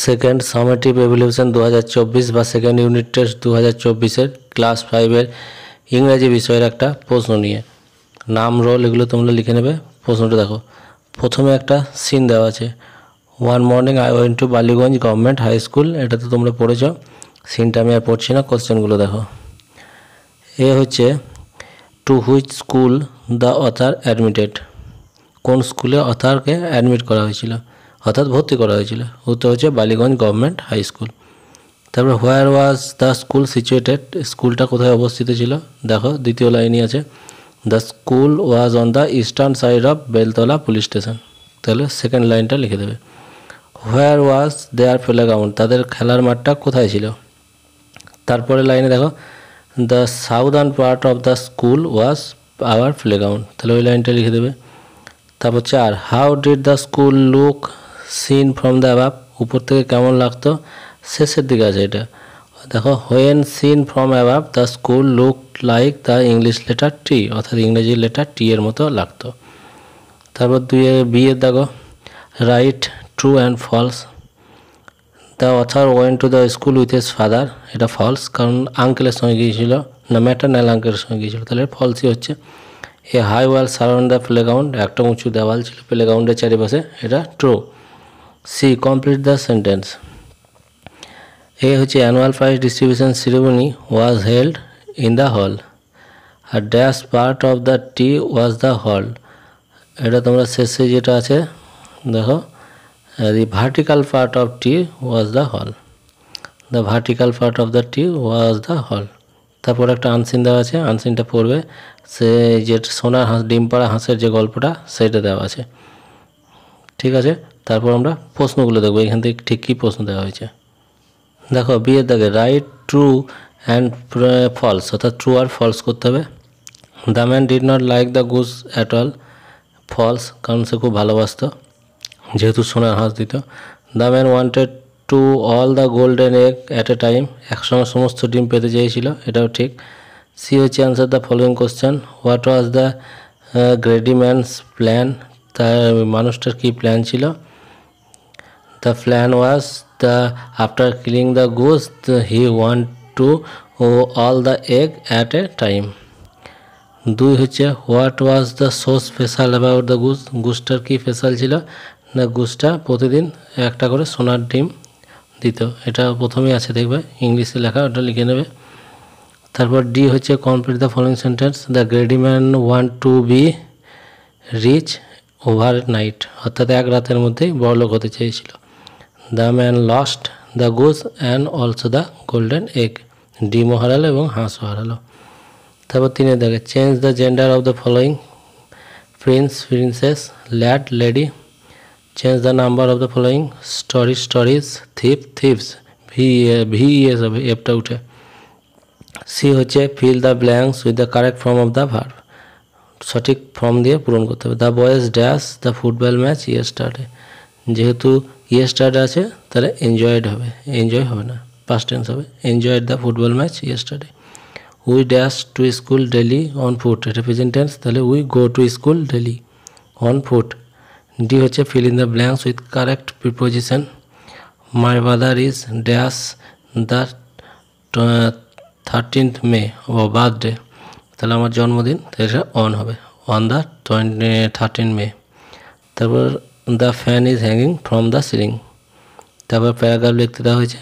Second summative evaluation 2024 বা second unit test 2024-এর class 5-এর ইংরেজি বিষয়ের একটা প্রশ্ন নিয়ে নাম রোল এগুলো তোমরা লিখে নেবে। প্রশ্নটা দেখো, প্রথমে একটা সিন দেওয়া আছে, one morning I went to Ballygunge government high school. এটা তো তোমরা পড়েছ, সিনটা আমি আর পড়ছি না। কোশ্চেনগুলো দেখো, এ হচ্ছে to which school the author admitted, কোন স্কুলে অথারকে অ্যাডমিট করা হয়েছিল অর্থাৎ ভর্তি করা হয়েছিল। উত্তর হচ্ছে বালিগঞ্জ গভর্নমেন্ট হাই স্কুল। তারপর where was the school situated, স্কুলটা কোথায় অবস্থিত ছিল। দেখো দ্বিতীয় লাইনই আছে, the school was on the eastern side of Beltala police station. তাহলে সেকেন্ড লাইনটা লিখে দেবে। হোয়ার ওয়াজ দেয়ার প্লেগ্রাউন্ড, তাদের খেলার মাঠটা কোথায় ছিল। তারপরে লাইনে দেখো, the southern part of the school was our playground, তাহলে ওই লাইনটা লিখে দেবে। তারপর 4, how did the school look seen from the above, উপর থেকে কেমন লাগতো, শেষের দিকে আছে এটা। দেখো, when seen from above the school look like the English letter T, অর্থাৎ ইংরেজি লেটার টি এর মতো লাগতো। তারপর 2 বিয়ের দেখো, right true and false, the author went to the school with his father, এটা ফলস, কারণ আঙ্কেলের সঙ্গে গিয়েছিল না, ম্যাটারনাল আঙ্কেলের সঙ্গে গিয়েছিল, তাহলে ফলসই হচ্ছে। A high wall surround the playground, একটা উঁচু দেওয়াল ছিল প্লেগ্রাউন্ডের চারিপাশে, এটা true. C, complete the sentence. A হচ্ছে annual prize distribution ceremony was held in the hall, আর dash part of the T was the hall, এটা তোমরা শেষে যেটা আছে দেখো, the vertical part of T was the hall, the vertical part of the T was the hall। তারপর একটা unseen দেওয়া আছে, আনসিনটা পড়বে, সে যে সোনার হাঁস ডিম পাড়া হাঁসের যে গল্পটা সেটা দেওয়া আছে, ঠিক আছে। তারপর আমরা প্রশ্নগুলো দেখবো, এখান থেকে ঠিক কী প্রশ্ন দেওয়া হয়েছে। দেখো বিয়ের দাগে রাইট ট্রু অ্যান্ড ফলস, অর্থাৎ ট্রু আর ফলস করতে হবে। The man did not like the goose at all, false, কারণ সে খুব ভালোবাসত যেহেতু সোনার হাঁস দিত। The man wanted to all the golden egg at a time, একসঙ্গে সমস্ত ডিম পেতে চেয়েছিল, এটাও ঠিক। সি হচ্ছে answer the following question, what was the greedy man's plan, তার মানুষটার কী প্ল্যান ছিল। The plan was the after killing the goose he want to all the egg at a time. 2 হচ্ছে what was the so special about the goose, গুজটার কী স্পেশাল ছিল না, গুজটা প্রতিদিন একটা করে সোনার ডিম দিত, এটা প্রথমেই আছে দেখবে ইংলিশে লেখা, ওটা লিখে নেবে। তারপর ডি হচ্ছে complete the following sentence, the greedy man want to be rich overnight, অর্থাৎ এক রাতের মধ্যেই বড়লোক হতে চেয়েছিল। The man lost the goose and also the golden egg, ডিমও হারালো এবং হাঁসও হারালো। তারপর 3 দেখে, change the gender of the following, prince princess lad lady. Change the number of the following, story stories thief thieves, ভিএস হবে, এফটা উঠে। সি হচ্ছে fill the blanks with the correct form of the verb, সঠিক form দিয়ে পূরণ করতে হবে। The boys dash the football match yesterday, যেহেতু ইয়েস্টারডে আছে তাহলে এনজয়েড হবে, এনজয় হবে না, পাস্ট টেন্স হবে, enjoyed the football match yesterday. We dash to school daily on foot, এটা প্রেজেন্ট টেন্স, তাহলে we go to school daily on foot. D হচ্ছে fill in the blanks with correct preposition, my mother is dash the 13th May O birthday, তাহলে আমার জন্মদিন, এটা on হবে, on the 13 মে। তারপর the fan is hanging from the ceiling. তারপর paragraph লিখতে দেওয়া হয়েছে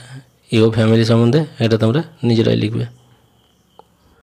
ইও ফ্যামিলি সম্বন্ধে, এটা তোমরা নিজেরাই লিখবে।